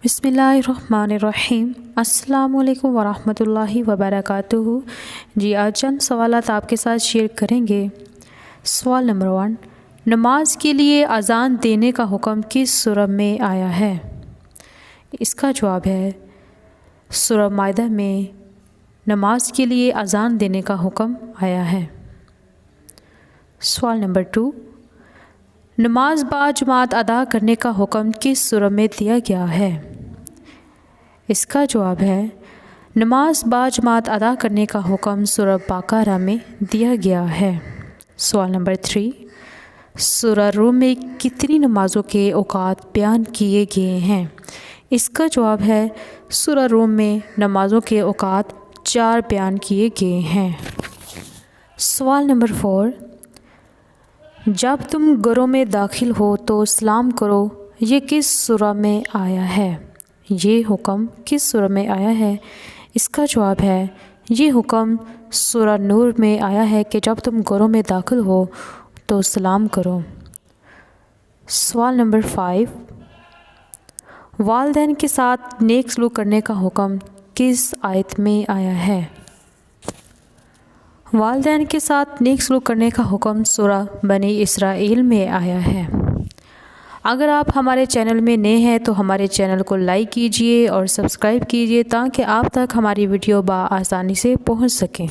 بسم اللہ الرحمن الرحیم۔ السلام علیکم ورحمۃ اللہ وبرکاتہ۔ جی آج چند سوالات آپ کے ساتھ شیئر کریں گے۔ سوال نمبر 1، نماز کے لیے اذان دینے کا حکم کس سورہ میں آیا ہے؟ اس کا جواب ہے سورہ مائدہ میں نماز کے لیے اذان دینے کا حکم آیا ہے۔ سوال نمبر 2، نماز باجماعت ادا کرنے کا حکم کس سورہ میں دیا گیا ہے؟ اس کا جواب ہے نماز باجماعت ادا کرنے کا حکم سورہ بقرہ میں دیا گیا ہے۔ سوال نمبر 3، سورہ روم میں کتنی نمازوں کے اوقات بیان کیے گئے ہیں؟ اس کا جواب ہے سورہ روم میں نمازوں کے اوقات 4 بیان کیے گئے ہیں۔ سوال نمبر 4، جب تم گھروں میں داخل ہو تو سلام کرو، یہ کس سورہ میں آیا ہے؟ یہ حکم کس سورہ میں آیا ہے؟ اس کا جواب ہے یہ حکم سورہ نور میں آیا ہے کہ جب تم گھروں میں داخل ہو تو سلام کرو۔ سوال نمبر 5، والدین کے ساتھ نیک سلوک کرنے کا حکم کس آیت میں آیا ہے؟ والدین کے ساتھ نیک سلوک کرنے کا حکم سورہ بنی اسرائیل میں آیا ہے۔ اگر آپ ہمارے چینل میں نئے ہیں تو ہمارے چینل کو لائک کیجیے اور سبسکرائب کیجیے تاکہ آپ تک ہماری ویڈیو بآسانی سے پہنچ سکیں۔